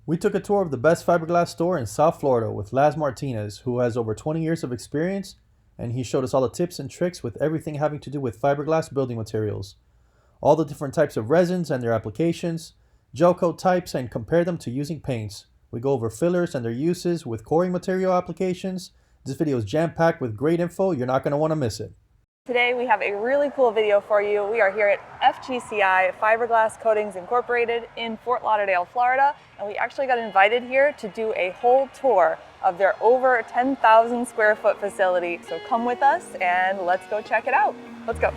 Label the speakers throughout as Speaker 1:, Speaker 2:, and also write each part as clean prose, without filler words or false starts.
Speaker 1: We took a tour of the best fiberglass store in South Florida with Laz Martinez, who has over 20 years of experience, and he showed us all the tips and tricks with everything having to do with fiberglass building materials. All the different types of resins and their applications, Gelcoat types, and compare them to using paints. We go over fillers and their uses with coring material applications. This video is jam-packed with great info. You're not going to want to miss it.
Speaker 2: Today we have a really cool video for you. We are here at FGCI, Fiberglass Coatings Incorporated in Fort Lauderdale, Florida, and we actually got invited here to do a whole tour of their over 10,000 square foot facility. So come with us and let's go check it out. Let's go.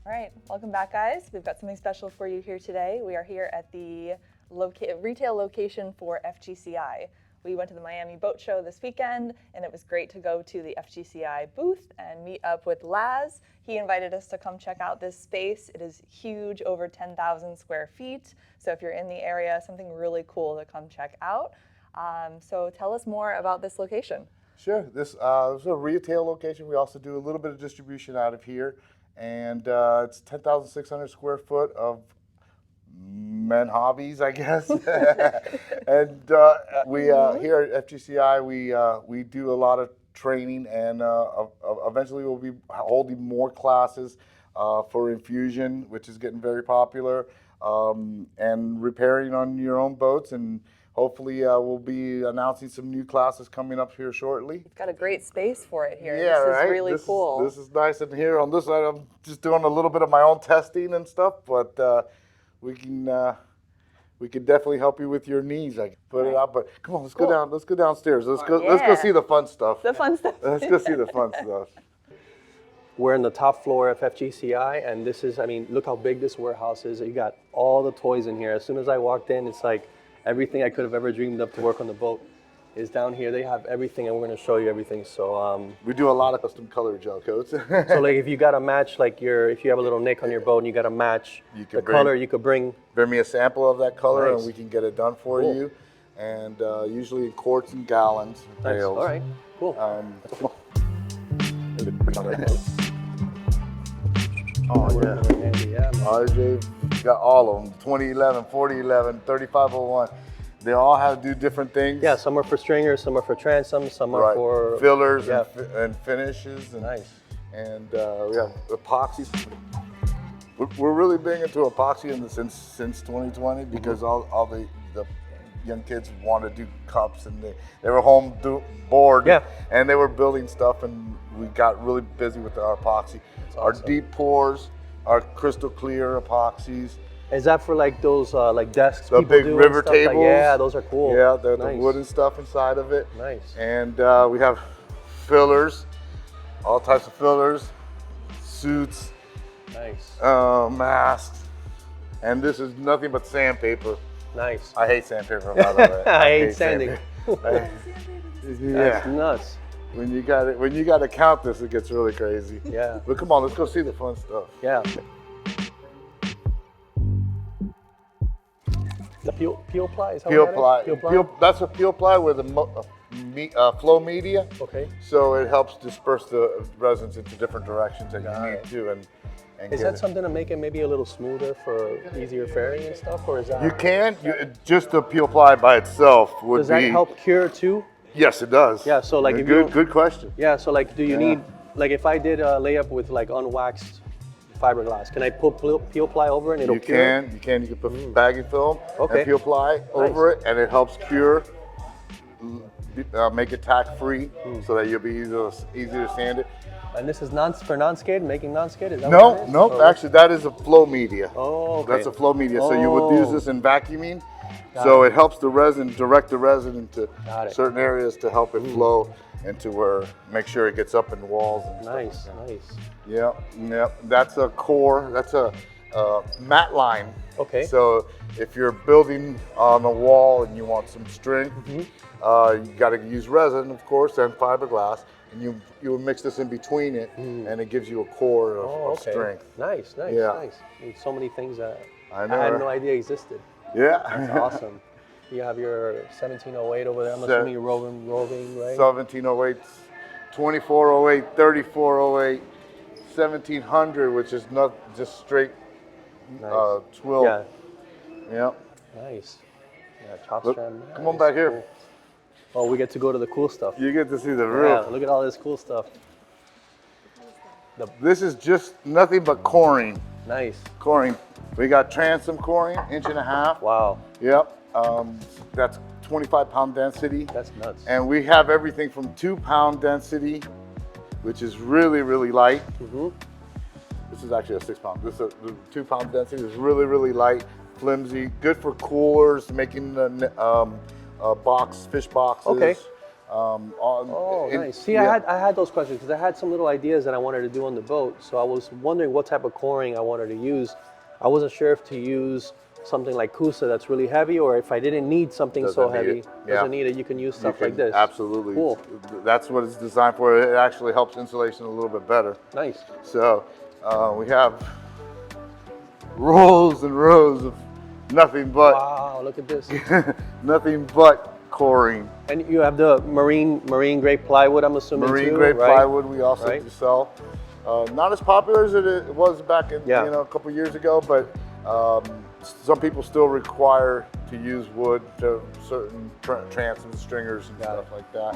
Speaker 2: All right, welcome back, guys. We've got something special for you here today. We are here at the retail location for FGCI. We went to the Miami Boat Show this weekend, and it was great to go to the FGCI booth and meet up with Laz. He invited us to come check out this space. It is huge, over 10,000 square feet. So if you're in the area, something really cool to come check out. So tell us more about this location.
Speaker 3: Sure. This is a retail location. We also do a little bit of distribution out of here. And it's 10,600 square foot of men hobbies, I guess. And we here at FGCI, we do a lot of training, and eventually we'll be holding more classes for infusion, which is getting very popular, and repairing on your own boats. And hopefully we'll be announcing some new classes coming up here shortly.
Speaker 2: You've got a great space for it here.
Speaker 3: Yeah,
Speaker 2: this is really cool.
Speaker 3: This is nice. And here on this side, I'm just doing a little bit of my own testing and stuff, but we can definitely help you with your needs. I can put it out, but come on, let's go down. Let's go downstairs. Let's go see the fun stuff.
Speaker 2: The fun stuff.
Speaker 3: Let's go see the fun stuff.
Speaker 4: We're in the top floor of FGCI, and this is, I mean, look how big this warehouse is. You got all the toys in here. As soon as I walked in, it's like everything I could have ever dreamed of to work on the boat is down here. They have everything, and we're going to show you everything. So
Speaker 3: we do a lot of custom color gel coats.
Speaker 4: So like if you got to match, like if you have a little nick on your boat and you got to match the color, you could bring
Speaker 3: me a sample of that color.
Speaker 4: Nice.
Speaker 3: And we can get it done for you. And usually in quarts and gallons.
Speaker 4: Nice. All right, cool.
Speaker 3: Oh yeah. Arjay got all of them. 2011, 4011, 3501. They all have to do different things.
Speaker 4: Yeah, some are for stringers, some are for transom, some are for
Speaker 3: fillers and finishes. And,
Speaker 4: nice.
Speaker 3: And we have epoxies. We're really big into epoxy since 2020 because all the young kids want to do cups, and they were home bored, and they were building stuff, and we got really busy with our epoxy. That's our awesome. Deep pours, our crystal clear epoxies.
Speaker 4: Is that for like those like desks?
Speaker 3: The big river tables.
Speaker 4: Like, yeah, those are cool.
Speaker 3: Yeah, the wooden stuff inside of it.
Speaker 4: Nice.
Speaker 3: And we have fillers, all types of fillers, suits,
Speaker 4: nice,
Speaker 3: masks, and this is nothing but sandpaper.
Speaker 4: Nice.
Speaker 3: I hate sandpaper, by the way.
Speaker 4: I hate sanding.
Speaker 3: That's
Speaker 4: nuts.
Speaker 3: When you got to count this, it gets really crazy.
Speaker 4: Yeah.
Speaker 3: But come on, let's go see the fun stuff.
Speaker 4: Yeah. The peel ply is how
Speaker 3: peel ply. That's a peel ply with a flow media.
Speaker 4: Okay.
Speaker 3: So it helps disperse the resins into different directions that you need to. And
Speaker 4: is that something to make it maybe a little smoother for easier fairing and stuff, or is that?
Speaker 3: You can. Just the peel ply by itself would be.
Speaker 4: Does that help cure too?
Speaker 3: Yes, it does.
Speaker 4: Yeah. So like,
Speaker 3: good question.
Speaker 4: Yeah. So like, do you need, like, if I did a layup with like unwaxed fiberglass, can I put peel ply over it and it'll cure?
Speaker 3: You can. You can put bagging film and peel ply over it, and it helps cure. Make it tack free so that you'll be easy to sand it.
Speaker 4: And this is for Nonskid, making Nonskid? Is that
Speaker 3: what it is? No, actually that is a flow media.
Speaker 4: Oh, okay.
Speaker 3: That's a flow media. So you would use this in vacuuming. So it helps the resin, direct the resin into certain areas to help it flow into make sure it gets up in the walls and stuff.
Speaker 4: Nice.
Speaker 3: Yeah. That's a core, that's a mat line.
Speaker 4: Okay.
Speaker 3: So if you're building on a wall and you want some strength, you got to use resin, of course, and fiberglass. And you would mix this in between it, and it gives you a core of strength.
Speaker 4: Nice.
Speaker 3: Yeah.
Speaker 4: There's so many things that I
Speaker 3: I
Speaker 4: had no idea existed.
Speaker 3: Yeah.
Speaker 4: That's awesome. You have your 1708 over there. I'm assuming you're roving, right?
Speaker 3: 1708 2408, 3408, 1700, which is not just straight
Speaker 4: Nice.
Speaker 3: twill.
Speaker 4: Yeah.
Speaker 3: Yep.
Speaker 4: Nice. Yeah, chop
Speaker 3: Look,
Speaker 4: strand.
Speaker 3: come on
Speaker 4: Nice,
Speaker 3: back here.
Speaker 4: cool. Oh, we get to go to the cool stuff.
Speaker 3: You get to see the
Speaker 4: Yeah,
Speaker 3: real.
Speaker 4: look at all this cool stuff.
Speaker 3: This is just nothing but coring.
Speaker 4: Nice.
Speaker 3: Coring. We got transom coring, 1.5 inch.
Speaker 4: Wow,
Speaker 3: Yep. That's 25-pound density.
Speaker 4: that's nuts.
Speaker 3: And we have everything from 2-pound density, which is really, really light.
Speaker 4: Mm-hmm.
Speaker 3: This is actually a 6-pound. This is the 2-pound density is really, really light, flimsy, good for coolers, making the fish boxes.
Speaker 4: Okay.
Speaker 3: Oh,
Speaker 4: Nice. See,
Speaker 3: yeah.
Speaker 4: I had those questions because I had some little ideas that I wanted to do on the boat. So I was wondering what type of coring I wanted to use. I wasn't sure if to use something like Kusa that's really heavy, or if I didn't need something so
Speaker 3: Doesn't need
Speaker 4: heavy,
Speaker 3: it. Yeah.
Speaker 4: doesn't need it, you can use
Speaker 3: You
Speaker 4: stuff like
Speaker 3: can-
Speaker 4: this.
Speaker 3: Absolutely.
Speaker 4: Cool.
Speaker 3: That's what it's designed for. It actually helps insulation a little bit better.
Speaker 4: Nice.
Speaker 3: So we have rows and rows of nothing but
Speaker 4: Wow, look at this.
Speaker 3: nothing but coring.
Speaker 4: And you have the marine grade plywood, I'm assuming,
Speaker 3: Marine
Speaker 4: too,
Speaker 3: grade
Speaker 4: right?
Speaker 3: plywood we also
Speaker 4: Right.
Speaker 3: do sell. Not as popular as it was back in
Speaker 4: Yeah.
Speaker 3: a couple years ago, but some people still require to use wood to certain transoms, stringers, and stuff like that.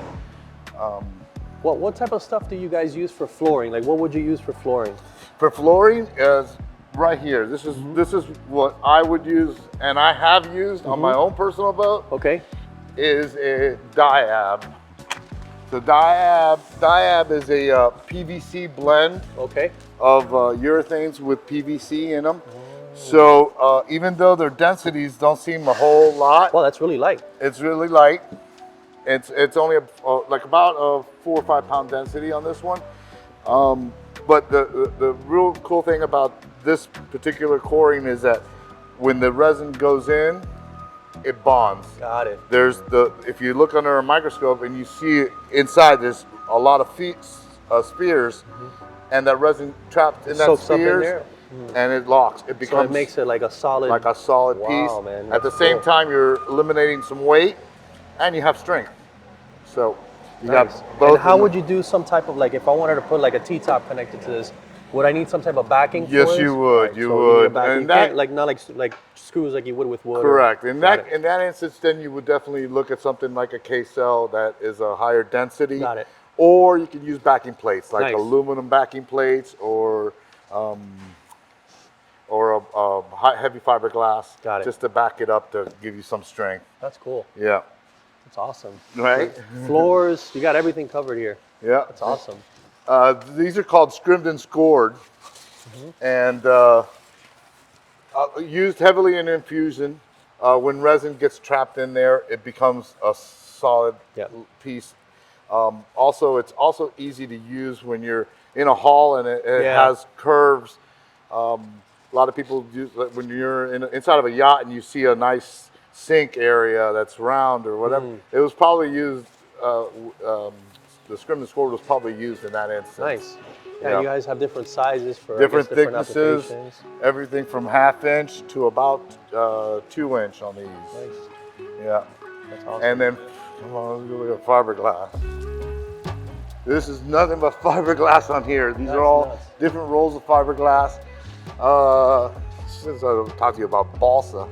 Speaker 4: What type of stuff do you guys use for flooring? Like, what would you use for flooring?
Speaker 3: For flooring is right here. This is what I would use, and I have used on my own personal boat.
Speaker 4: Okay.
Speaker 3: Is a diab. So diab is a PVC blend
Speaker 4: Okay.
Speaker 3: of urethanes with PVC in them. So even though their densities don't seem a whole lot,
Speaker 4: Well, that's really light.
Speaker 3: it's really light. It's only like about a 4 or 5 pound density on this one. But the real cool thing about this particular coring is that when the resin goes in, it bonds.
Speaker 4: Got it.
Speaker 3: If you look under a microscope and you see inside, there's a lot of spheres, and that resin trapped in that
Speaker 4: Soaks up in
Speaker 3: spheres,
Speaker 4: there.
Speaker 3: and it locks. It
Speaker 4: So
Speaker 3: becomes
Speaker 4: it makes it like a solid.
Speaker 3: solid
Speaker 4: Wow,
Speaker 3: piece.
Speaker 4: man,
Speaker 3: At the
Speaker 4: that's
Speaker 3: same
Speaker 4: cool.
Speaker 3: time, you're eliminating some weight, and you have strength. So you
Speaker 4: Nice.
Speaker 3: got both.
Speaker 4: And how
Speaker 3: of
Speaker 4: would
Speaker 3: them.
Speaker 4: you do some type of, like, if I wanted to put like a T-top connected to this, would I need some type of backing for
Speaker 3: Yes,
Speaker 4: this?
Speaker 3: you would.
Speaker 4: Right,
Speaker 3: You
Speaker 4: so need a
Speaker 3: would.
Speaker 4: backing.
Speaker 3: And
Speaker 4: You
Speaker 3: that-
Speaker 4: can't, like, not like screws like you would with wood.
Speaker 3: Correct.
Speaker 4: Or,
Speaker 3: In
Speaker 4: Got it.
Speaker 3: that instance, then you would definitely look at something like a K-cell that is a higher density.
Speaker 4: Got it.
Speaker 3: Or you can use backing plates, like
Speaker 4: Nice.
Speaker 3: aluminum backing plates, or a heavy fiberglass,
Speaker 4: Got it.
Speaker 3: just to back it up to give you some strength.
Speaker 4: That's cool.
Speaker 3: Yeah.
Speaker 4: That's awesome.
Speaker 3: Right.
Speaker 4: Floors, you got everything covered here.
Speaker 3: Yeah.
Speaker 4: That's awesome.
Speaker 3: These are called scrimmed and scored, and used heavily in infusion. When resin gets trapped in there, it becomes a solid
Speaker 4: Yeah.
Speaker 3: piece. Also, it's also easy to use when you're in a hall and it
Speaker 4: Yeah.
Speaker 3: has curves. A lot of people use when you're inside of a yacht and you see a nice sink area that's round or whatever. It was probably used. The scrim and scored was probably used in that instance.
Speaker 4: Nice. Yeah,
Speaker 3: Yeah.
Speaker 4: you guys have different sizes for I
Speaker 3: Different
Speaker 4: guess,
Speaker 3: thicknesses,
Speaker 4: applications.
Speaker 3: everything from 1/2 inch to about 2 inch on these.
Speaker 4: Nice.
Speaker 3: Yeah.
Speaker 4: That's awesome.
Speaker 3: And then, come on, let's look at fiberglass. This is nothing but fiberglass on here. These
Speaker 4: That's
Speaker 3: are all
Speaker 4: nuts.
Speaker 3: different rolls of fiberglass. Since I talked to you about balsa,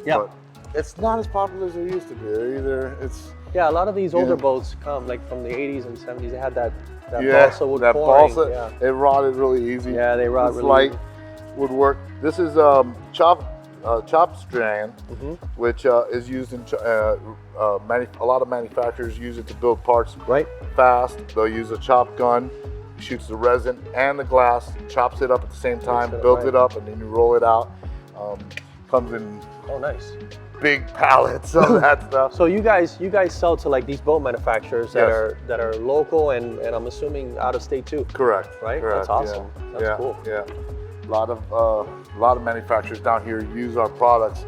Speaker 4: Yeah.
Speaker 3: but it's not as popular as it used to be. Either it's
Speaker 4: Yeah, a lot of these older
Speaker 3: Yeah.
Speaker 4: boats come like from the 80s and 70s. They had that
Speaker 3: yeah,
Speaker 4: balsa wood
Speaker 3: that
Speaker 4: pouring.
Speaker 3: balsa.
Speaker 4: Yeah.
Speaker 3: It rotted really easy.
Speaker 4: Yeah, they rot
Speaker 3: This
Speaker 4: really
Speaker 3: light
Speaker 4: easy.
Speaker 3: would work. This is chopped strand, which is used in a lot of manufacturers use it to build parts
Speaker 4: Right.
Speaker 3: fast. They'll use a chop gun, shoots the resin and the glass, chops it up at the same time,
Speaker 4: it,
Speaker 3: builds
Speaker 4: right.
Speaker 3: it up, and then you roll it out. Comes in
Speaker 4: Oh, nice.
Speaker 3: big pallets of that stuff.
Speaker 4: So you guys sell to like these boat manufacturers
Speaker 3: Yes.
Speaker 4: that are local and I'm assuming out of state too.
Speaker 3: Correct.
Speaker 4: Right?
Speaker 3: Correct.
Speaker 4: That's awesome.
Speaker 3: Yeah.
Speaker 4: That's
Speaker 3: yeah.
Speaker 4: cool.
Speaker 3: Yeah. A lot of manufacturers down here use our products.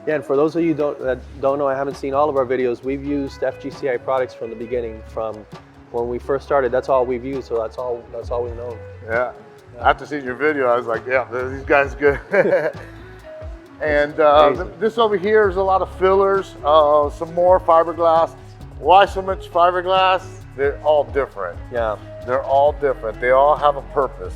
Speaker 4: Yeah, and for those of you that don't know, I haven't seen all of our videos. We've used FGCI products from the beginning, from when we first started. That's all we've used, so that's all we know.
Speaker 3: Yeah. After seeing your video, I was like, yeah, these guys are good. And
Speaker 4: Amazing.
Speaker 3: this over here is a lot of fillers, some more fiberglass. Why so much fiberglass? They're all different.
Speaker 4: Yeah.
Speaker 3: They're all different. They all have a purpose.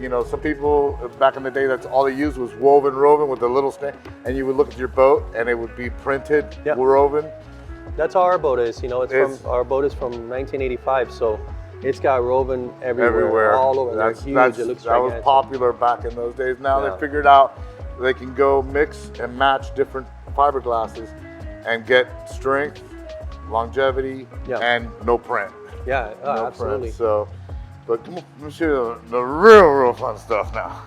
Speaker 3: You know, some people back in the day, that's all they used was woven with a little snake, and you would look at your boat and it would be printed, woven.
Speaker 4: That's how our boat is. You know, our boat is from 1985, so it's got woven everywhere. All over. They're huge. It looks
Speaker 3: that was popular back in those days. Now they figured out they can go mix and match different fiberglasses and get strength, longevity, and no print.
Speaker 4: Yeah,
Speaker 3: no
Speaker 4: absolutely.
Speaker 3: Print. So, but come on, let me show you the real fun stuff now.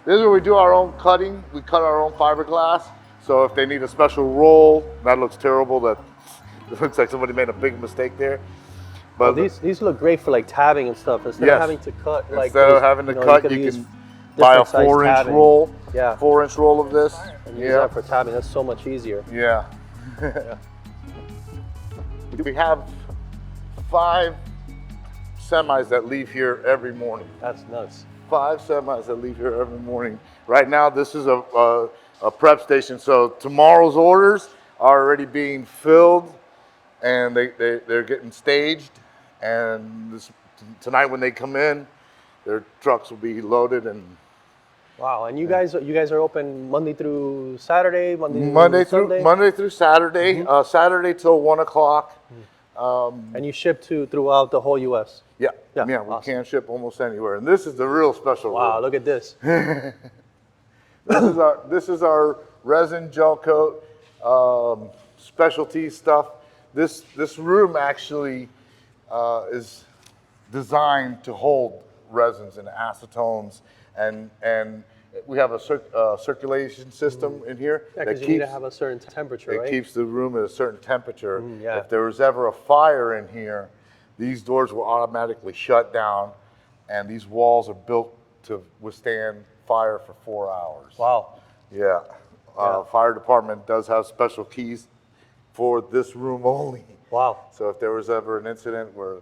Speaker 3: This is where we do our own cutting. We cut our own fiberglass. So if they need a special roll, that looks terrible. That it looks like somebody made a big mistake there. But
Speaker 4: well, these look great for like tabbing and stuff. Instead of having to cut, like
Speaker 3: instead of having to cut, you can buy a 4-inch roll.
Speaker 4: Yeah,
Speaker 3: 4-inch roll of this.
Speaker 4: And use that for tabbing. That's so much easier.
Speaker 3: Yeah. We have 5 semis that leave here every morning.
Speaker 4: That's nuts.
Speaker 3: 5 semis that leave here every morning. Right now, this is a prep station. So tomorrow's orders are already being filled, and they're getting staged. And tonight, when they come in, their trucks will be loaded and.
Speaker 4: Wow, and you guys are open Monday through Saturday, Monday
Speaker 3: through Saturday, Saturday till 1 o'clock.
Speaker 4: And you ship throughout the whole U.S.
Speaker 3: Yeah, we can ship almost anywhere. And this is the real special room.
Speaker 4: Wow, look at this.
Speaker 3: This is our resin Gelcoat specialty stuff. This room actually is designed to hold resins and acetones, and we have a circulation system in here.
Speaker 4: Yeah, because you need to have a certain temperature, right?
Speaker 3: It keeps the room at a certain temperature.
Speaker 4: Yeah.
Speaker 3: If there was ever a fire in here, these doors will automatically shut down, and these walls are built to withstand fire for 4 hours.
Speaker 4: Wow.
Speaker 3: Yeah. Fire department does have special keys for this room only.
Speaker 4: Wow.
Speaker 3: So if there was ever an incident where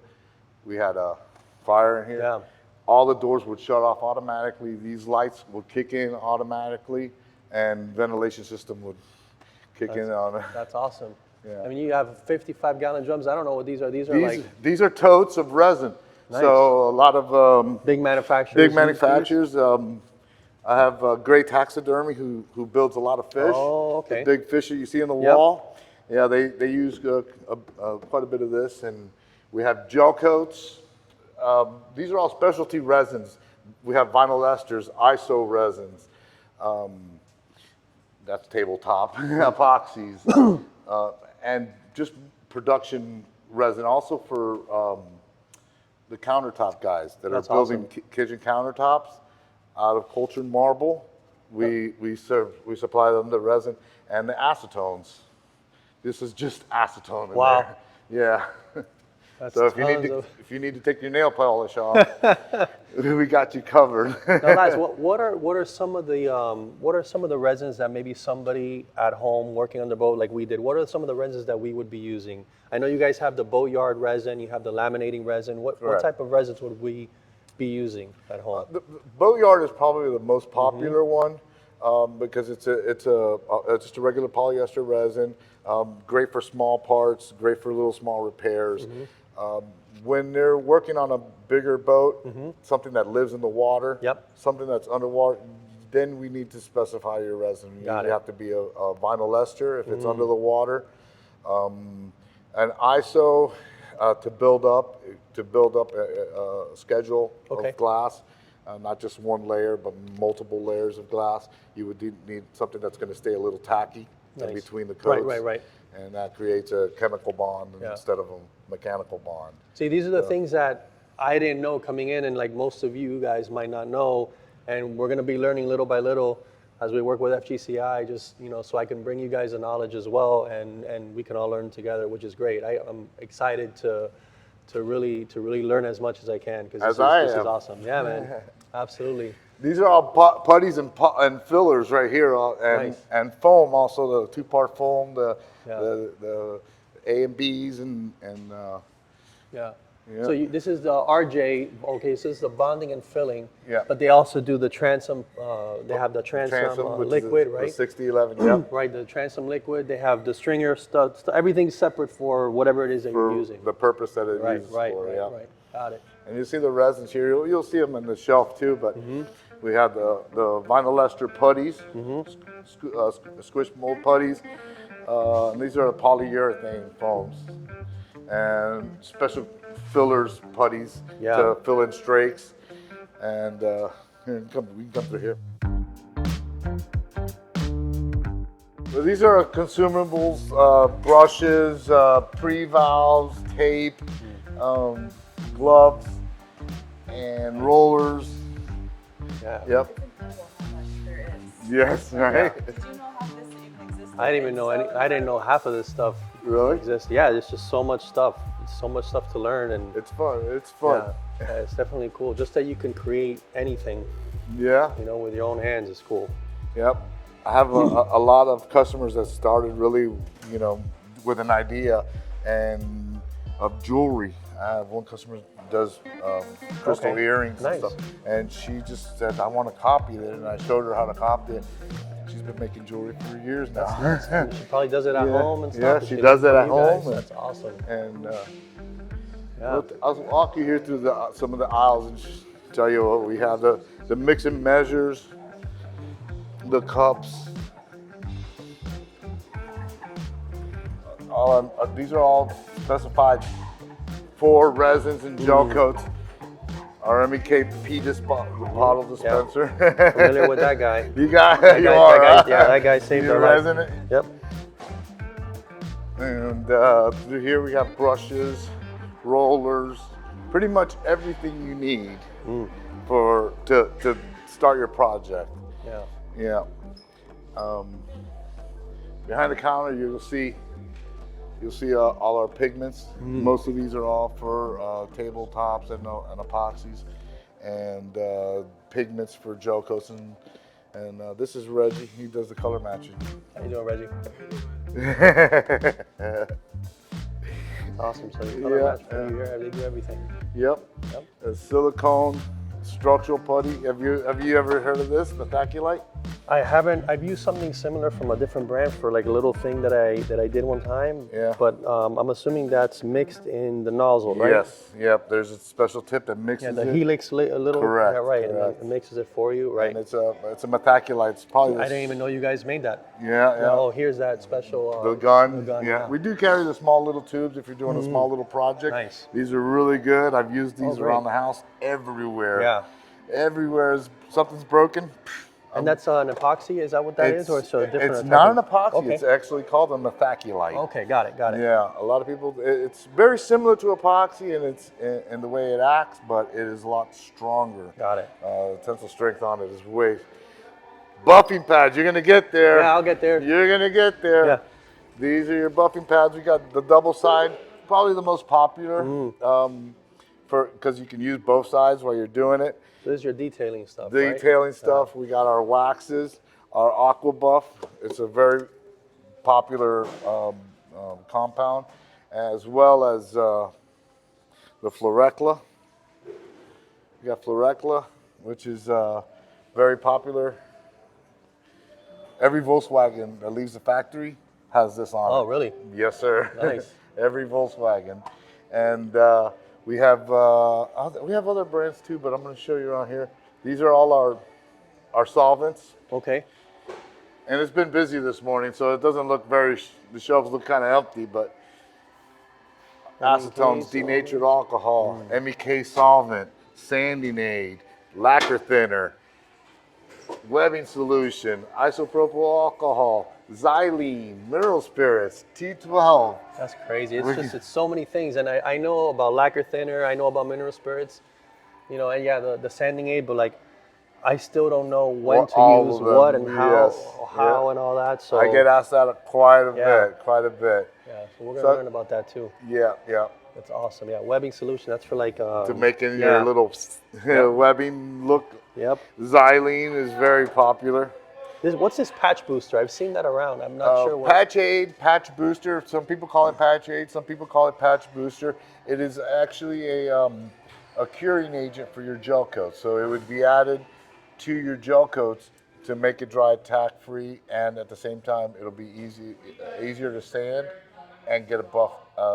Speaker 3: we had a fire in here,
Speaker 4: yeah,
Speaker 3: all the doors would shut off automatically. These lights would kick in automatically, and ventilation system would kick in on it.
Speaker 4: That's awesome.
Speaker 3: Yeah.
Speaker 4: I mean, you have 55-gallon drums. I don't know what these are.
Speaker 3: These are totes of resin. Nice. So a lot of
Speaker 4: big manufacturers.
Speaker 3: I have Gray Taxidermy who builds a lot of fish.
Speaker 4: Oh, okay.
Speaker 3: The big fish that you see in the wall. Yeah, they use quite a bit of this, and we have Gelcoats. These are all specialty resins. We have vinyl esters, ISO resins. That's tabletop epoxies, and just production resin. Also for the countertop guys that are building kitchen countertops out of cultured marble. We supply them the resin and the acetones. This is just acetone in there. Yeah. So if you need to take your nail polish off, we got you covered.
Speaker 4: Now, Laz, what are some of the resins that maybe somebody at home working on the boat like we did? What are some of the resins that we would be using? I know you guys have the boatyard resin, you have the laminating resin. What type of resins would we be using at home?
Speaker 3: The boatyard is probably the most popular one because it's just a regular polyester resin. Great for small parts, great for little small repairs. When they're working on a bigger boat, something that lives in the water, something that's underwater, then we need to specify your resin. You have to be a vinyl ester if it's under the water. An ISO to build up a schedule of glass, not just one layer, but multiple layers of glass. You would need something that's going to stay a little tacky in between the coats.
Speaker 4: Right.
Speaker 3: And that creates a chemical bond instead of a mechanical bond.
Speaker 4: See, these are the things that I didn't know coming in, and like most of you guys might not know, and we're going to be learning little by little as we work with FGCI, just so I can bring you guys the knowledge as well, and we can all learn together, which is great. I'm excited to really learn as much as I can, because this is awesome. Yeah, man, absolutely.
Speaker 3: These are all putties and fillers right here, and foam also, the 2-part foam, the A and Bs and Yeah.
Speaker 4: So this is the Arjay. Okay, so this is the bonding and filling.
Speaker 3: Yeah.
Speaker 4: But they also do the transom. They have the transom,
Speaker 3: which
Speaker 4: liquid,
Speaker 3: is
Speaker 4: right?
Speaker 3: the 6011. Yeah.
Speaker 4: Right, the transom liquid. They have the stringer stuff. Everything's separate for whatever it is that you're using.
Speaker 3: The purpose that it
Speaker 4: Right,
Speaker 3: uses
Speaker 4: right,
Speaker 3: for.
Speaker 4: right,
Speaker 3: Yeah.
Speaker 4: right. Got it.
Speaker 3: And you see the resins here. You'll see them in the shelf too, but we have the vinyl ester putties, squish mold putties. And these are polyurethane foams and special fillers putties to fill in strakes. And here, we can come through here. So these are consumables, brushes, pre-valves, tape, gloves, and rollers.
Speaker 4: Yeah.
Speaker 3: Yep. Yes, right.
Speaker 2: Did you know how this even existed?
Speaker 4: I didn't even know any. I didn't know half of this stuff
Speaker 3: Really?
Speaker 4: exists. Yeah, there's just so much stuff. It's so much stuff to learn, and
Speaker 3: It's fun. It's fun.
Speaker 4: yeah, it's definitely cool. Just that you can create anything,
Speaker 3: Yeah.
Speaker 4: you know, with your own hands is cool.
Speaker 3: Yep. I have a lot of customers that started really, you know, with an idea and of jewelry. I have one customer that does crystal
Speaker 4: Okay.
Speaker 3: earrings
Speaker 4: Nice.
Speaker 3: and stuff, and she just said, "I want to copy it," and I showed her how to copy it. She's been making jewelry for years now.
Speaker 4: She probably does it at
Speaker 3: Yeah.
Speaker 4: home and stuff.
Speaker 3: Yeah,
Speaker 4: and
Speaker 3: she
Speaker 4: does
Speaker 3: does
Speaker 4: it
Speaker 3: it
Speaker 4: for
Speaker 3: at
Speaker 4: you guys.
Speaker 3: home.
Speaker 4: That's awesome.
Speaker 3: And
Speaker 4: Yeah.
Speaker 3: I'll walk you here through some of the aisles and just tell you what we have: the mix and measures, the cups. These are all specified for resins and gel coats. Our MEKP bottle dispenser.
Speaker 4: Familiar with that guy.
Speaker 3: You got
Speaker 4: That
Speaker 3: you
Speaker 4: guy,
Speaker 3: are.
Speaker 4: that
Speaker 3: huh?
Speaker 4: guy, yeah, that guy saved
Speaker 3: You
Speaker 4: our
Speaker 3: resin
Speaker 4: life.
Speaker 3: it?
Speaker 4: Yep.
Speaker 3: And through here we have brushes, rollers, pretty much everything you need to start your project.
Speaker 4: Yeah.
Speaker 3: Yeah. Behind the counter, you'll see all our pigments. Most of these are all for tabletops and epoxies, and pigments for gel coats. And this is Reggie. He does the color matching.
Speaker 4: How you doing, Reggie? Awesome. So you color match for you here. They do everything.
Speaker 3: Yep. Silicone structural putty. Have you ever heard of this? Methakulite?
Speaker 4: I haven't. I've used something similar from a different brand for like a little thing that I did one time.
Speaker 3: Yeah.
Speaker 4: But I'm assuming that's mixed in the nozzle, right?
Speaker 3: Yes. Yep. There's a special tip that mixes
Speaker 4: Yeah, the
Speaker 3: it.
Speaker 4: helix a little.
Speaker 3: Correct,
Speaker 4: Yeah, right. And
Speaker 3: correct.
Speaker 4: then it mixes it for you, right?
Speaker 3: And it's a Methakulite. It's probably
Speaker 4: I didn't even know you guys made that.
Speaker 3: Yeah. Yeah.
Speaker 4: Oh, here's that special.
Speaker 3: The gun,
Speaker 4: the gun,
Speaker 3: yeah.
Speaker 4: yeah.
Speaker 3: We do carry the small little tubes if you're doing a small little project.
Speaker 4: Nice.
Speaker 3: These are really good. I've used these
Speaker 4: great.
Speaker 3: around the house everywhere.
Speaker 4: Yeah.
Speaker 3: Everywhere something's broken.
Speaker 4: And that's an epoxy. Is that what that is, or it's a different?
Speaker 3: It's
Speaker 4: type
Speaker 3: not an
Speaker 4: of-
Speaker 3: epoxy.
Speaker 4: Okay.
Speaker 3: It's actually called a Methakulite.
Speaker 4: Okay, got it.
Speaker 3: Yeah, a lot of people. It's very similar to epoxy, and it's in the way it acts, but it is a lot stronger.
Speaker 4: Got it.
Speaker 3: The tensile strength on it is way. Buffing pads. You're gonna get there.
Speaker 4: Yeah, I'll get there.
Speaker 3: You're gonna get there.
Speaker 4: Yeah.
Speaker 3: These are your buffing pads. We got the double side, probably the most popular, because you can use both sides while you're doing it.
Speaker 4: So this is your detailing stuff, right?
Speaker 3: Detailing stuff. We got our waxes, our Aqua Buff. It's a very popular compound, as well as the Florecla. We got Florecla, which is very popular. Every Volkswagen that leaves the factory has this on.
Speaker 4: Oh,
Speaker 3: it.
Speaker 4: really?
Speaker 3: Yes, sir.
Speaker 4: Nice.
Speaker 3: Every Volkswagen, and we have other brands too, but I'm going to show you around here. These are all our solvents,
Speaker 4: Okay.
Speaker 3: and it's been busy this morning, so it doesn't look very. The shelves look kind of empty, but acetones, denatured alcohol, MEK solvent, sanding aid, lacquer thinner, webbing solution, isopropyl alcohol, xylene, mineral spirits, T12.
Speaker 4: That's crazy. It's so many things, and I know about lacquer thinner. I know about mineral spirits, you know, and yeah, the sanding aid. But like, I still don't know when
Speaker 3: What all
Speaker 4: to use
Speaker 3: of them,
Speaker 4: what and how,
Speaker 3: yes,
Speaker 4: and all that. So
Speaker 3: I get asked that quite a
Speaker 4: Yeah.
Speaker 3: bit, quite a bit.
Speaker 4: Yeah, so we're gonna learn about that too.
Speaker 3: Yeah, yeah.
Speaker 4: That's awesome. Yeah, webbing solution. That's for like
Speaker 3: To making
Speaker 4: yeah.
Speaker 3: your little webbing look.
Speaker 4: Yep.
Speaker 3: Xylene is very popular.
Speaker 4: What's this patch booster? I've seen that around. I'm not sure what.
Speaker 3: Patch aid, patch booster. Some people call it patch aid. Some people call it patch booster. It is actually a curing agent for your gel coat. So it would be added to your gel coats to make it dry tack free, and at the same time it'll be easier to sand and get a buff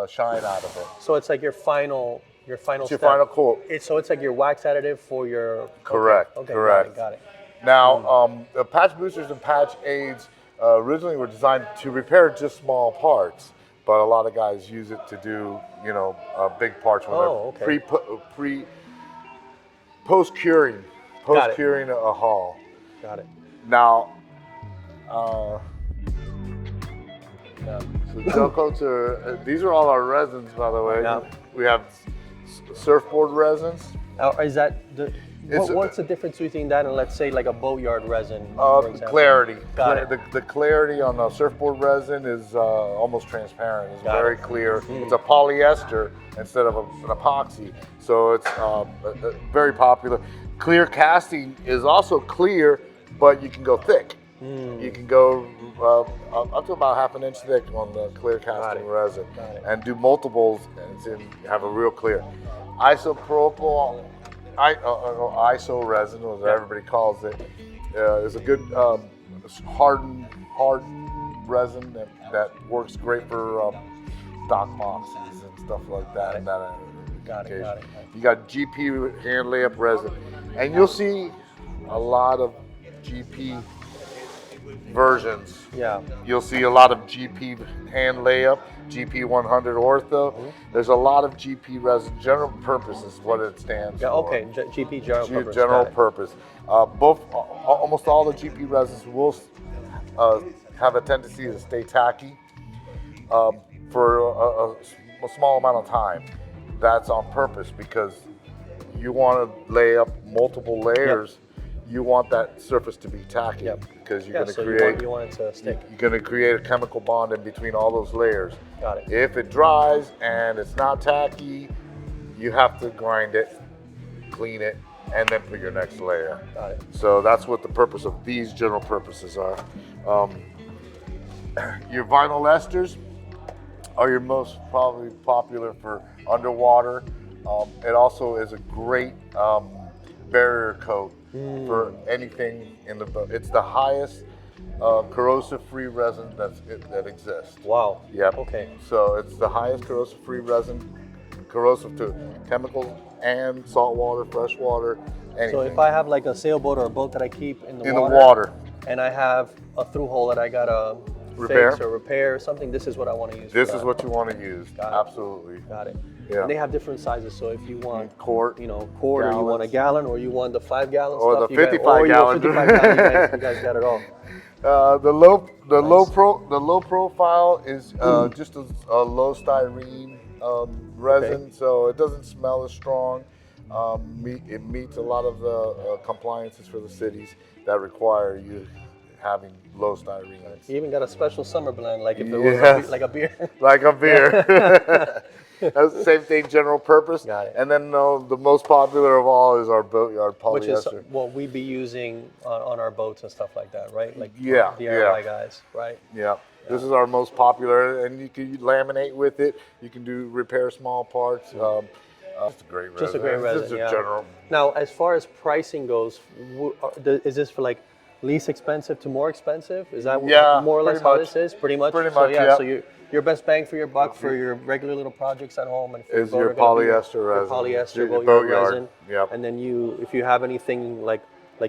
Speaker 3: shine out of it.
Speaker 4: So it's like your final
Speaker 3: It's
Speaker 4: step.
Speaker 3: your final coat.
Speaker 4: So it's like your wax additive for your.
Speaker 3: Correct.
Speaker 4: Okay,
Speaker 3: correct.
Speaker 4: Got it.
Speaker 3: Now, the patch boosters and patch aids originally were designed to repair just small parts, but a lot of guys use it to do, big parts when they're post curing a hull.
Speaker 4: Got it.
Speaker 3: Now, so gel coats these are all our resins, by the way.
Speaker 4: Yeah.
Speaker 3: We have surfboard resins.
Speaker 4: Is that what's the difference between that and, let's say, like a boatyard resin?
Speaker 3: Clarity.
Speaker 4: Got it.
Speaker 3: The clarity on the surfboard resin is almost transparent. It's very clear. It's a polyester instead of an epoxy, so it's very popular. Clear casting is also clear, but you can go thick. You can go up to about half an inch thick on the clear casting resin and do multiples and have a real clear. Isopropyl, ISO resin, as everybody calls it, is a good hardened resin that works great for dock boxes and stuff like that.
Speaker 4: Got it.
Speaker 3: You got GP hand layup resin, and you'll see a lot of GP versions.
Speaker 4: Yeah.
Speaker 3: You'll see a lot of GP hand layup, GP 100 ortho. There's a lot of GP resin. General purpose is what it stands for.
Speaker 4: Okay. GP general purpose.
Speaker 3: General purpose. Almost all the GP resins will have a tendency to stay tacky for a small amount of time. That's on purpose because you want to lay up multiple layers. You want that surface to be tacky because you're going to create.
Speaker 4: You want it to stick.
Speaker 3: You're going to create a chemical bond in between all those layers.
Speaker 4: Got it.
Speaker 3: If it dries and it's not tacky, you have to grind it, clean it, and then put your next layer.
Speaker 4: Got it.
Speaker 3: So that's what the purpose of these general purposes are. Your vinyl esters are your most probably popular for underwater. It also is a great barrier coat for anything in the boat. It's the highest corrosive-free resin that exists.
Speaker 4: Wow.
Speaker 3: Yep.
Speaker 4: Okay.
Speaker 3: So it's the highest corrosive-free resin, corrosive to chemicals and salt water, fresh water, anything.
Speaker 4: So if I have like a sailboat or a boat that I keep in the
Speaker 3: the water,
Speaker 4: and I have a through hole that I gotta
Speaker 3: repair
Speaker 4: fix or repair something, this is what I want to use.
Speaker 3: This is what you want to use.
Speaker 4: Got it.
Speaker 3: Absolutely.
Speaker 4: Got it.
Speaker 3: Yeah.
Speaker 4: And they have different sizes, so if you want
Speaker 3: Quart,
Speaker 4: or you want a gallon, or you want the 5 gallon
Speaker 3: or
Speaker 4: stuff,
Speaker 3: the 55 gallon.
Speaker 4: 55 gallon, you guys got it all.
Speaker 3: The low profile is just a low styrene resin, so it doesn't smell as strong. It meets a lot of the compliances for the cities that require you having low styrene.
Speaker 4: You even got a special summer blend, like if it was like a beer.
Speaker 3: Like a beer. That's the same thing, general purpose.
Speaker 4: Got it.
Speaker 3: And then the most popular of all is our boatyard polyester.
Speaker 4: Which is what we'd be using on our boats and stuff like that, right? Like DIY guys, right?
Speaker 3: Yeah. This is our most popular, and you can laminate with it. You can repair small parts. Just a great resin.
Speaker 4: Just a great resin,
Speaker 3: Just a general.
Speaker 4: Now, as far as pricing goes, is this for like least expensive to more expensive? Is that more or less how this is? Pretty much. So your best bang for your buck for your regular little projects at home and
Speaker 3: is your polyester resin.
Speaker 4: Polyester
Speaker 3: boatyard
Speaker 4: resin.
Speaker 3: Yep.
Speaker 4: And then if you have anything like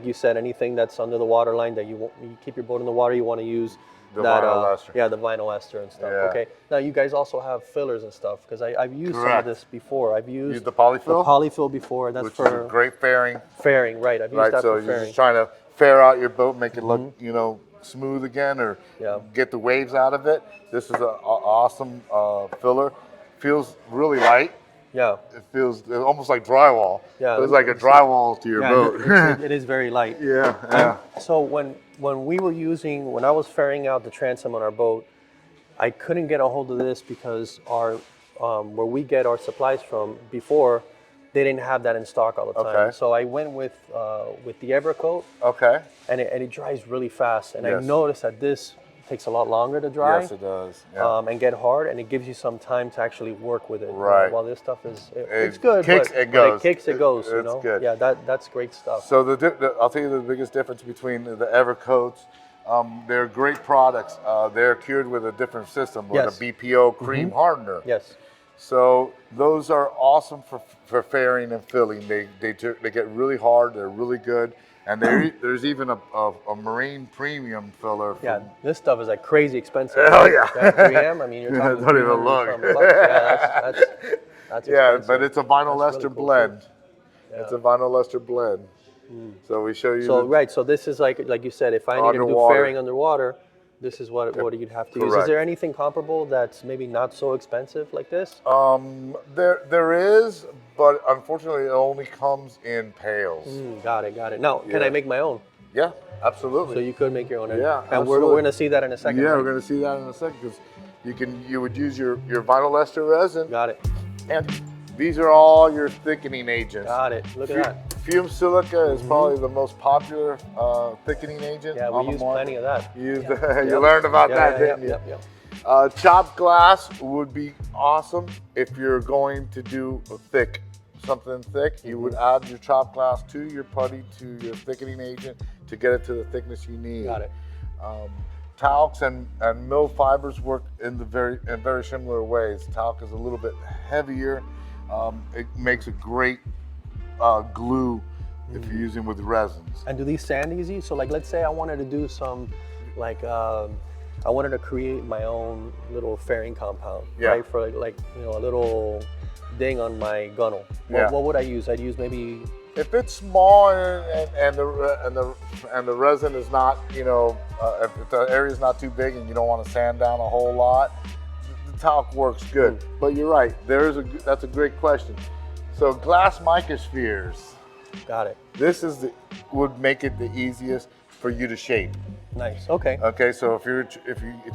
Speaker 4: you said, anything that's under the water line that you keep your boat in the water, you want to use
Speaker 3: vinyl ester.
Speaker 4: Yeah, the vinyl ester and stuff.
Speaker 3: Yeah.
Speaker 4: Okay. Now you guys also have fillers and stuff because I've used some of this before. I've used
Speaker 3: the polyfill.
Speaker 4: The polyfill before. That's
Speaker 3: which
Speaker 4: for
Speaker 3: is great fairing.
Speaker 4: Fairing, right? I've used that
Speaker 3: so
Speaker 4: for
Speaker 3: you're
Speaker 4: fairing.
Speaker 3: just trying to fair out your boat, make it look smooth again, or get the waves out of it. This is an awesome filler. Feels really light.
Speaker 4: Yeah.
Speaker 3: It feels almost like drywall.
Speaker 4: Yeah.
Speaker 3: It's like a drywall to your boat.
Speaker 4: It is very light.
Speaker 3: Yeah.
Speaker 4: So when I was ferrying out the transom on our boat, I couldn't get a hold of this because our where we get our supplies from before, they didn't have that in stock all the time.
Speaker 3: Okay.
Speaker 4: So I went with the Evercoat,
Speaker 3: Okay.
Speaker 4: and it dries really fast. And I
Speaker 3: Yes.
Speaker 4: noticed that this takes a lot longer to dry.
Speaker 3: Yes, it does. Yeah.
Speaker 4: And get hard, and it gives you some time to actually work with it.
Speaker 3: Right.
Speaker 4: While this stuff is,
Speaker 3: It
Speaker 4: it's good,
Speaker 3: kicks,
Speaker 4: but,
Speaker 3: it
Speaker 4: but
Speaker 3: goes.
Speaker 4: it kicks, it goes.
Speaker 3: It's
Speaker 4: You know?
Speaker 3: good.
Speaker 4: Yeah, that's great stuff.
Speaker 3: So I'll tell you the biggest difference between the Evercoats. They're great products. They're cured with a different system, with
Speaker 4: Yes.
Speaker 3: a BPO cream hardener.
Speaker 4: Yes.
Speaker 3: So those are awesome for fairing and filling. They get really hard. They're really good. And there's even a marine premium filler.
Speaker 4: Yeah, this stuff is like crazy expensive.
Speaker 3: Oh yeah.
Speaker 4: 3M. I mean, you're talking
Speaker 3: Don't even
Speaker 4: 300
Speaker 3: look.
Speaker 4: something bucks. Yeah, that's
Speaker 3: Yeah,
Speaker 4: expensive.
Speaker 3: but it's a vinyl
Speaker 4: That's
Speaker 3: ester
Speaker 4: really cool,
Speaker 3: blend.
Speaker 4: too.
Speaker 3: It's a vinyl ester blend. So we show you.
Speaker 4: So right, so this is like you said, if I needed to do
Speaker 3: Underwater.
Speaker 4: fairing underwater, this is what you'd have to use. Is
Speaker 3: Correct.
Speaker 4: there anything comparable that's maybe not so expensive like this?
Speaker 3: There is, but unfortunately, it only comes in pails.
Speaker 4: Got it. Now, can I make my own?
Speaker 3: Yeah, absolutely.
Speaker 4: So you could make your own.
Speaker 3: Yeah,
Speaker 4: and we're
Speaker 3: absolutely.
Speaker 4: going to see that in a second.
Speaker 3: Yeah,
Speaker 4: right?
Speaker 3: we're going to see that in a second because you would use your vinyl ester resin,
Speaker 4: Got it.
Speaker 3: and these are all your thickening agents.
Speaker 4: Got it. Look at that.
Speaker 3: Fume silica is probably the most popular thickening agent.
Speaker 4: Yeah,
Speaker 3: on
Speaker 4: we
Speaker 3: the
Speaker 4: use
Speaker 3: market.
Speaker 4: plenty of that.
Speaker 3: You learned about that, didn't you?
Speaker 4: Yep.
Speaker 3: Chopped glass would be awesome if you're going to do something thick. You would add your chopped glass to your putty, to your thickening agent to get it to the thickness you need.
Speaker 4: Got it.
Speaker 3: Talcs and mill fibers work in very similar ways. Talc is a little bit heavier. It makes a great glue if you're using with resins.
Speaker 4: And do these sand easy? So like, let's say I wanted to do some, like, I wanted to create my own little fairing compound, right? For like a little ding on my gunnel. What would I use? I'd use maybe.
Speaker 3: If it's small and the resin is not, if the area is not too big and you don't want to sand down a whole lot, the talc works good. But you're right. That's a great question. So glass microspheres.
Speaker 4: Got it.
Speaker 3: This would make it the easiest for you to shape.
Speaker 4: Nice. Okay.
Speaker 3: Okay. So if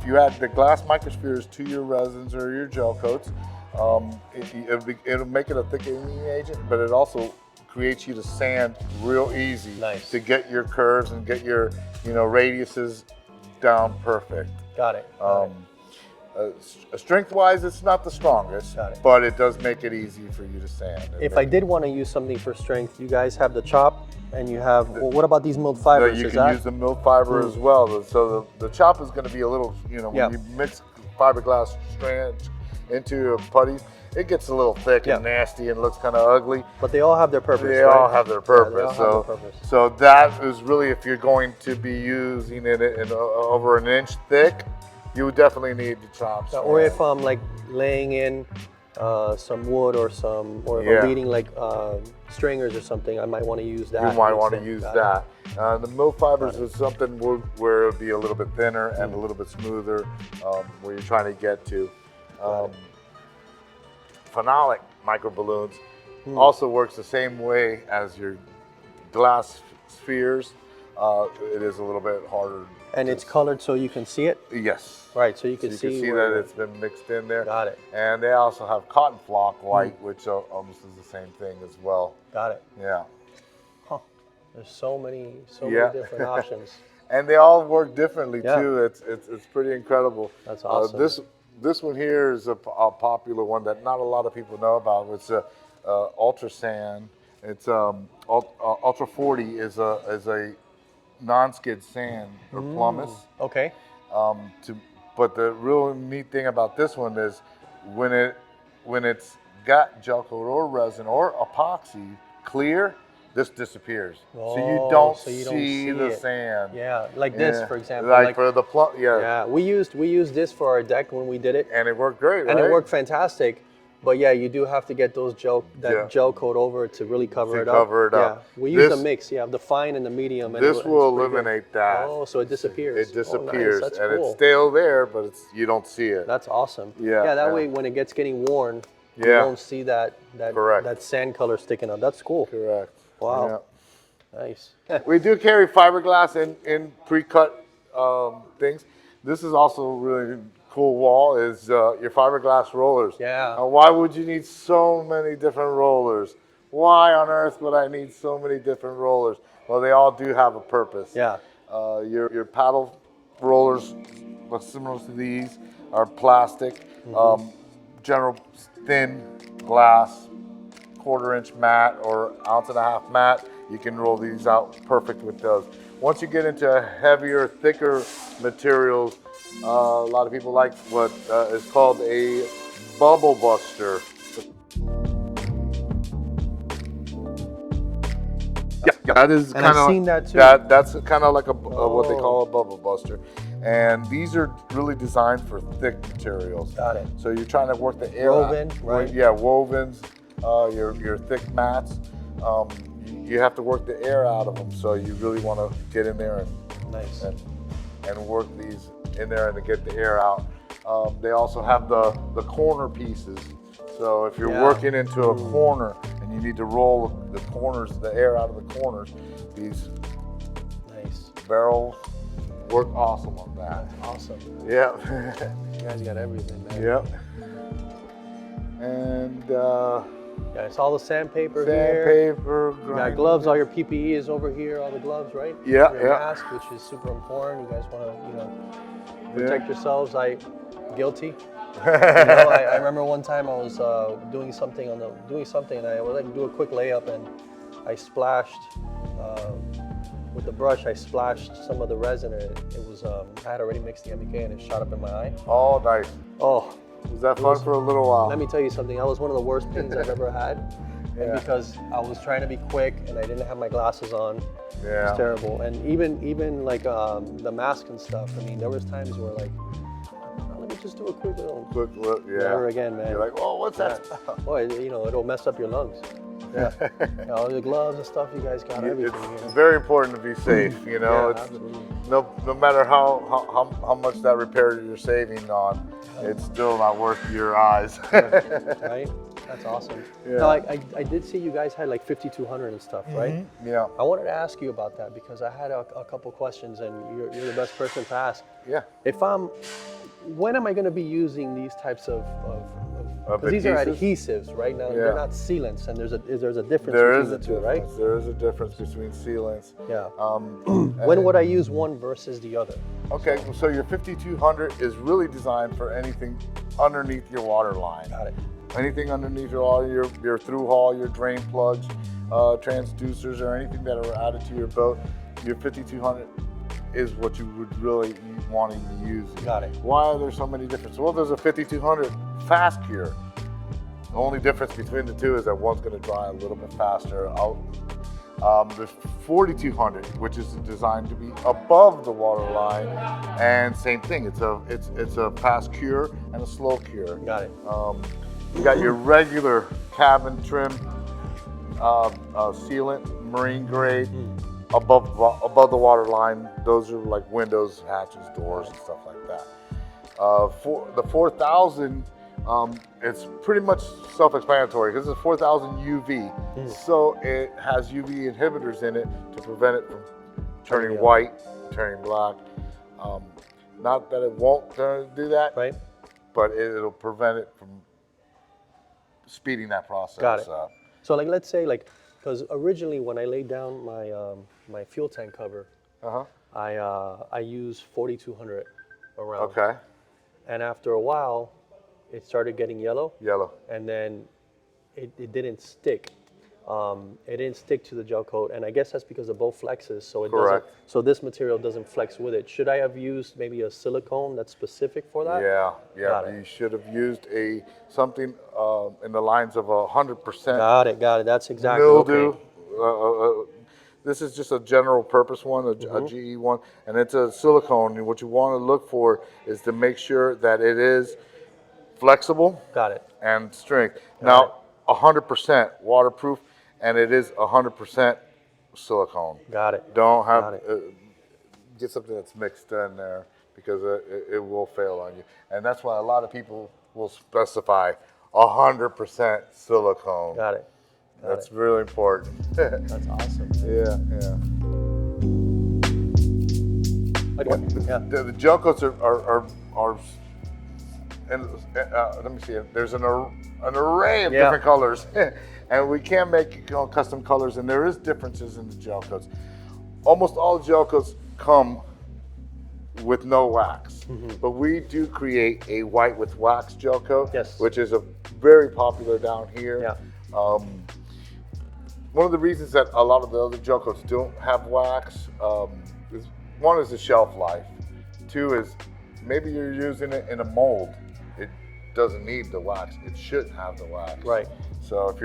Speaker 3: you add the glass microspheres to your resins or your gel coats, it'll make it a thickening agent, but it also creates you to sand real easy.
Speaker 4: Nice.
Speaker 3: To get your curves and get your radiuses down perfect.
Speaker 4: Got it.
Speaker 3: Strength-wise, it's not the strongest, but it does make it easy for you to sand.
Speaker 4: If I did want to use something for strength, you guys have the chop, and you have. Well, what about these milled fibers?
Speaker 3: You can use the milled fiber as well. So the chop is going to be a little, when you mix fiberglass strands into your putties, it gets a little thick and nasty and looks kind of ugly.
Speaker 4: But they all have their purpose.
Speaker 3: They all have their purpose.
Speaker 4: Yeah,
Speaker 3: so that is really, if you're going to be using it in over an inch thick, you would definitely need the chops.
Speaker 4: Or if I'm like laying in some wood or if I'm leading like stringers or something, I might want to use that.
Speaker 3: You might want to use that. The milled fibers is something where it would be a little bit thinner and a little bit smoother, where you're trying to get to. Phenolic microballoons also works the same way as your glass spheres. It is a little bit harder.
Speaker 4: And it's colored so you can see it?
Speaker 3: Yes.
Speaker 4: Right, so you can see
Speaker 3: that it's been mixed in there.
Speaker 4: Got it.
Speaker 3: And they also have cotton flock white, which almost is the same thing as well.
Speaker 4: Got it.
Speaker 3: Yeah.
Speaker 4: Huh. There's so many different options.
Speaker 3: And they all work differently too. It's pretty incredible.
Speaker 4: That's awesome.
Speaker 3: This one here is a popular one that not a lot of people know about. It's Ultra Sand. It's Ultra 40 is a Nonskid sand or pumice.
Speaker 4: Okay.
Speaker 3: But the real neat thing about this one is when it's got Gelcoat or resin or epoxy clear, this disappears. So you don't see the sand.
Speaker 4: Yeah, like this, for example.
Speaker 3: Like for the
Speaker 4: Yeah, we used this for our deck when we did it.
Speaker 3: And it worked great, right?
Speaker 4: And it worked fantastic. But yeah, you do have to get those gel coat over it to really cover it up. Yeah, we use a mix. Yeah, the fine and the medium. And
Speaker 3: this will eliminate that.
Speaker 4: Oh, so it disappears.
Speaker 3: It disappears,
Speaker 4: nice. That's
Speaker 3: and
Speaker 4: cool.
Speaker 3: it's still there, but you don't see it.
Speaker 4: That's awesome.
Speaker 3: Yeah.
Speaker 4: Yeah, that way when it gets getting worn, you don't see that sand color sticking up. That's cool.
Speaker 3: Correct.
Speaker 4: Wow. Yeah. Nice.
Speaker 3: We do carry fiberglass in pre-cut things. This is also really cool wall is your fiberglass rollers.
Speaker 4: Yeah.
Speaker 3: Now, why would you need so many different rollers? why on earth would I need so many different rollers? Well, they all do have a purpose.
Speaker 4: Yeah.
Speaker 3: Your paddle rollers, similar to these, are plastic, general thin glass, 1/4-inch mat or 1.5-ounce mat. You can roll these out perfect with those. Once you get into heavier, thicker materials, a lot of people like what is called a bubble buster. Yeah, that is
Speaker 4: And
Speaker 3: kind
Speaker 4: I've
Speaker 3: of
Speaker 4: seen that too.
Speaker 3: That's kind of like what they call a bubble buster, and these are really designed for thick materials.
Speaker 4: Got it.
Speaker 3: So you're trying to work the air
Speaker 4: Woven,
Speaker 3: out.
Speaker 4: right?
Speaker 3: Yeah, wovens, your thick mats. You have to work the air out of them, so you really want to get in there
Speaker 4: Nice.
Speaker 3: and work these in there and to get the air out. They also have the corner pieces. So if you're working into a corner and you need to roll the corners, the air out of the corners, these
Speaker 4: Nice.
Speaker 3: barrels work awesome on that.
Speaker 4: Awesome.
Speaker 3: Yeah.
Speaker 4: You guys got everything, man.
Speaker 3: Yep. And
Speaker 4: Yeah, it's all the sandpaper here.
Speaker 3: sandpaper,
Speaker 4: You got gloves, all your PPE is over here, all the gloves, right?
Speaker 3: Yeah,
Speaker 4: Your
Speaker 3: yeah.
Speaker 4: mask, which is super important. You guys want to, protect yourselves. Guilty. I remember one time I was doing something and I was like do a quick layup and I splashed with the brush. I splashed some of the resin and it was I had already mixed the MBK and it shot up in my eye.
Speaker 3: Oh, nice.
Speaker 4: Oh,
Speaker 3: Was that fun for a little while?
Speaker 4: let me tell you something. That was one of the worst pains I've ever had. And because I was trying to be quick and I didn't have my glasses on, it
Speaker 3: Yeah.
Speaker 4: was terrible. And even like the mask and stuff. I mean, there was times where like, let me just do a quick little.
Speaker 3: Quick look, yeah.
Speaker 4: Never again, man.
Speaker 3: You're like, oh, what's that?
Speaker 4: Boy, it'll mess up your lungs. Yeah. All the gloves and stuff, you guys got everything.
Speaker 3: It's very important to be safe, you know.
Speaker 4: Yeah, absolutely.
Speaker 3: No matter how much that repair you're saving on, it's still not worth your eyes.
Speaker 4: Right? That's awesome.
Speaker 3: Yeah.
Speaker 4: Now, I did see you guys had like 5200 and stuff, right?
Speaker 3: Yeah.
Speaker 4: I wanted to ask you about that because I had a couple questions and you're the best person to ask.
Speaker 3: Yeah.
Speaker 4: When am I going to be using these types of because these are adhesives, right? Now they're not sealants, and there's a difference between the two, right?
Speaker 3: There is a difference between sealants.
Speaker 4: Yeah. When would I use one versus the other?
Speaker 3: Okay, so your 5200 is really designed for anything underneath your water line.
Speaker 4: Got it.
Speaker 3: Anything underneath your water, your through hull, your drain plugs, transducers, or anything that are added to your boat, your 5200 is what you would really want to be using.
Speaker 4: Got it.
Speaker 3: Why are there so many differences? Well, there's a 5200 fast cure. The only difference between the two is that one's going to dry a little bit faster. The 4200, which is designed to be above the water line, and same thing. It's a fast cure and a slow cure.
Speaker 4: Got it.
Speaker 3: You got your regular cabin trim sealant, marine grade, above the water line. Those are like windows, hatches, doors, and stuff like that. For the 4000, it's pretty much self-explanatory because it's 4000 UV, so it has UV inhibitors in it to prevent it from turning white, turning black. Not that it won't do that,
Speaker 4: Right.
Speaker 3: but it'll prevent it from speeding that process
Speaker 4: Got it.
Speaker 3: up.
Speaker 4: So like, let's say like, because originally when I laid down my my fuel tank cover, I used 4200 around.
Speaker 3: Okay.
Speaker 4: And after a while, it started getting yellow.
Speaker 3: Yellow.
Speaker 4: And then it didn't stick. It didn't stick to the gel coat, and I guess that's because the boat flexes, so it
Speaker 3: Correct.
Speaker 4: doesn't. So this material doesn't flex with it. Should I have used maybe a silicone that's specific for that?
Speaker 3: Yeah.
Speaker 4: Got it.
Speaker 3: You should have used something in the lines of 100%.
Speaker 4: Got it. That's exactly
Speaker 3: mildew.
Speaker 4: okay.
Speaker 3: This is just a general purpose one, a GE one, and it's a silicone. And what you want to look for is to make sure that it is flexible
Speaker 4: Got it.
Speaker 3: and strength. Now, 100% waterproof, and it is 100% silicone.
Speaker 4: Got it.
Speaker 3: Don't
Speaker 4: Got
Speaker 3: have
Speaker 4: it.
Speaker 3: get something that's mixed in there because it will fail on you, and that's why a lot of people will specify 100% silicone.
Speaker 4: Got it.
Speaker 3: That's really important.
Speaker 4: That's awesome.
Speaker 3: Yeah.
Speaker 4: Yeah.
Speaker 3: The gel coats are and let me see. There's an array of different colors. And we can make custom colors, and there is differences in the gel coats. Almost all gel coats come with no wax, but we do create a white with wax gel coat,
Speaker 4: Yes.
Speaker 3: which is a very popular down here.
Speaker 4: Yeah.
Speaker 3: One of the reasons that a lot of the other gel coats don't have wax is one is the shelf life. Two is maybe you're using it in a mold. It doesn't need the wax. It shouldn't have the wax.
Speaker 4: Right.
Speaker 3: So if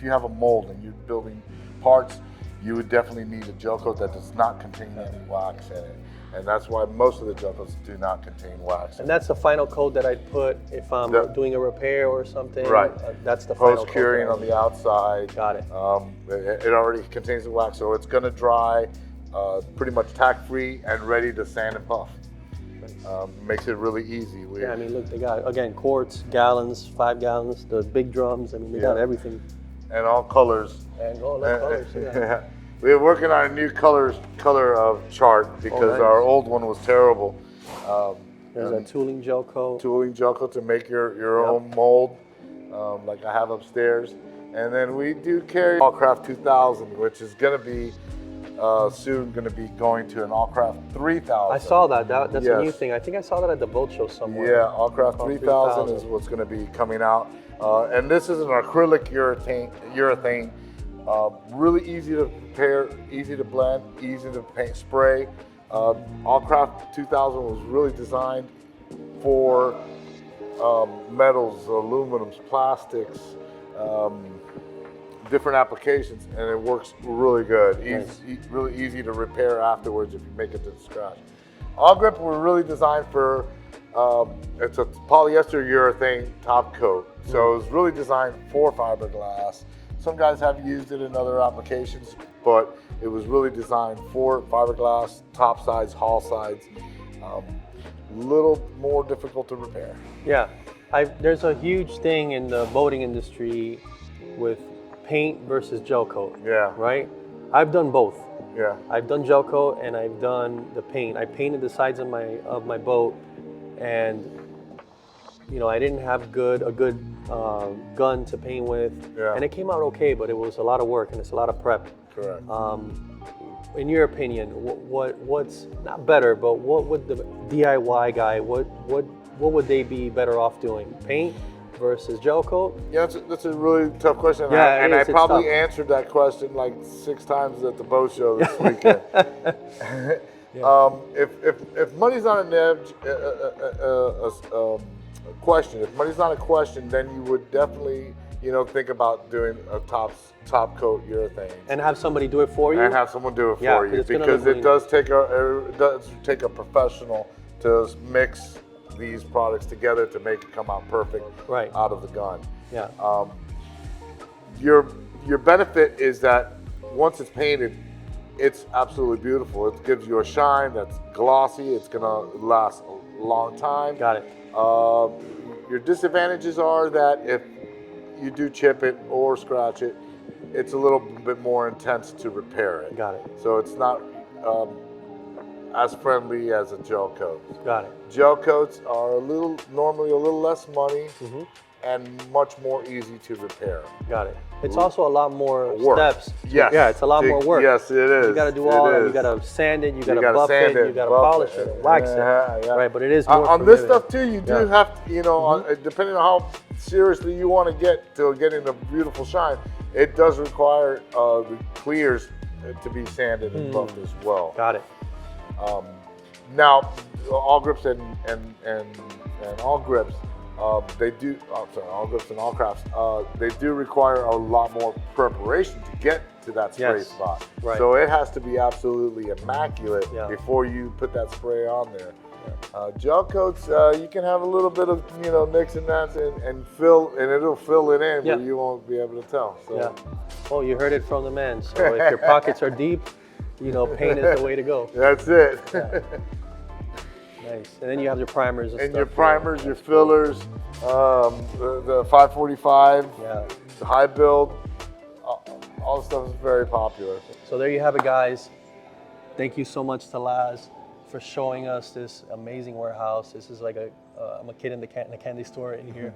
Speaker 3: you have a mold and you're building parts, you would definitely need a gel coat that does not contain any wax in it. And that's why most of the gel coats do not contain wax.
Speaker 4: And that's the final coat that I'd put if I'm doing a repair or something.
Speaker 3: Right.
Speaker 4: That's the final coat.
Speaker 3: Post-curing on the outside.
Speaker 4: Got it.
Speaker 3: It already contains the wax, so it's going to dry pretty much tack-free and ready to sand and buff. Makes it really easy.
Speaker 4: Yeah, I mean, look, they got, again, quarts, gallons, 5 gallons, the big drums. I mean, they got everything.
Speaker 3: And all colors.
Speaker 4: And all the colors, yeah.
Speaker 3: We're working on a new color chart because
Speaker 4: nice.
Speaker 3: our old one was terrible.
Speaker 4: There's a tooling gel coat.
Speaker 3: Tooling gel coat to make your own mold, like I have upstairs. And then we do carry Awlcraft 2000, which is going to be soon going to be going to an Awlcraft 3000.
Speaker 4: I saw that. That's a new
Speaker 3: Yes.
Speaker 4: thing. I think I saw that at the boat show somewhere.
Speaker 3: Yeah, Awlcraft 3000 is what's going to be coming out. And this is an acrylic urethane. Really easy to prepare, easy to blend, easy to paint, spray. Awlcraft 2000 was really designed for metals, aluminums, plastics, different applications, and it works really good. Really easy to repair afterwards if you make it to scratch. Awlgrip were really designed for, it's a polyester urethane top coat. So it was really designed for fiberglass. Some guys have used it in other applications, but it was really designed for fiberglass, top sides, hull sides. Little more difficult to repair.
Speaker 4: Yeah, there's a huge thing in the boating industry with paint versus gel coat.
Speaker 3: Yeah.
Speaker 4: Right? I've done both.
Speaker 3: Yeah.
Speaker 4: I've done gel coat and I've done the paint. I painted the sides of my boat, and you know, I didn't have a good gun to paint with, and it came out okay, but it was a lot of work and it's a lot of prep.
Speaker 3: Correct.
Speaker 4: In your opinion, what's not better, but what would the DIY guy, what would they be better off doing? Paint versus gel coat?
Speaker 3: Yeah, that's a really tough question.
Speaker 4: Yeah,
Speaker 3: and I probably
Speaker 4: tough.
Speaker 3: answered that question like 6 times at the boat show this weekend. If money's not a question, if money's not a question, then you would definitely, think about doing a top coat urethane.
Speaker 4: And have somebody do it for you?
Speaker 3: And have someone do it for you, because it does take a professional to mix these products together to make it come out perfect out of the gun.
Speaker 4: Yeah.
Speaker 3: Your benefit is that once it's painted, it's absolutely beautiful. It gives you a shine that's glossy. It's gonna last a long time.
Speaker 4: Got it.
Speaker 3: Your disadvantages are that if you do chip it or scratch it, it's a little bit more intense to repair it.
Speaker 4: Got it.
Speaker 3: So it's not as friendly as a gel coat.
Speaker 4: Got it.
Speaker 3: Gel coats are normally a little less money and much more easy to repair.
Speaker 4: Got it. It's also a lot more
Speaker 3: work.
Speaker 4: steps.
Speaker 3: Yes.
Speaker 4: Yeah, it's a lot more work.
Speaker 3: Yes, it is.
Speaker 4: You got to do all that. You got to sand it. You got to buff it. You got to polish it, and wax it. Right, but it is more
Speaker 3: on this stuff too. You do have to, depending on how seriously you want to get to getting a beautiful shine, it does require the clears to be sanded and buffed as well.
Speaker 4: Got it.
Speaker 3: Now, Awlgrips and Awlgrips, Awlgrips and Awlcrafts, they do require a lot more preparation to get to that spray spot.
Speaker 4: Right.
Speaker 3: So it has to be absolutely immaculate before you put that spray on there. Gel coats, you can have a little bit of nicks and nats and it'll fill it in, but you won't be able to tell. So.
Speaker 4: Yeah. Well, you heard it from the man. So if your pockets are deep, paint is the way to go.
Speaker 3: That's it.
Speaker 4: Yeah. Nice. And then you have your primers and stuff.
Speaker 3: Your primers, your fillers, the 545, the high build, all the stuff is very popular.
Speaker 4: So there you have it, guys. Thank you so much to Laz for showing us this amazing warehouse. This is like I'm a kid in the candy store in here.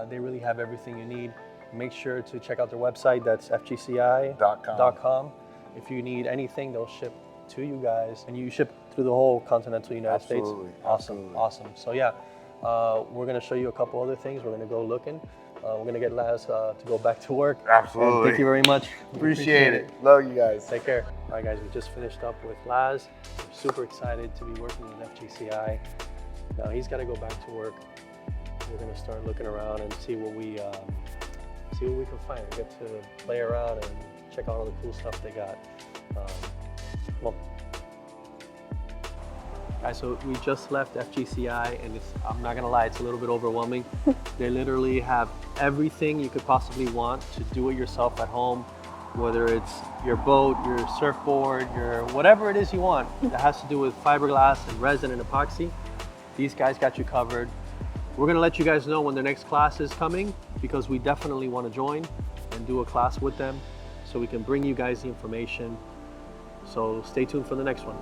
Speaker 4: They really have everything you need. Make sure to check out their website. That's FGCI.com. If you need anything, they'll ship to you guys, and you ship through the whole continental United States. Awesome, awesome. So yeah, we're gonna show you a couple other things. We're gonna go looking. We're gonna get Laz to go back to work.
Speaker 3: Absolutely.
Speaker 4: And thank you very much.
Speaker 3: Appreciate it. Love you guys.
Speaker 4: Take care. All right, guys, we just finished up with Laz. I'm super excited to be working with FGCI. Now he's got to go back to work. We're gonna start looking around and see what we can find. We get to play around and check out all the cool stuff they got. Well, guys, so we just left FGCI, and I'm not gonna lie, it's a little bit overwhelming. They literally have everything you could possibly want to do it yourself at home, whether it's your boat, your surfboard, your whatever it is you want that has to do with fiberglass and resin and epoxy. These guys got you covered. We're gonna let you guys know when the next class is coming, because we definitely want to join and do a class with them so we can bring you guys the information. So stay tuned for the next one.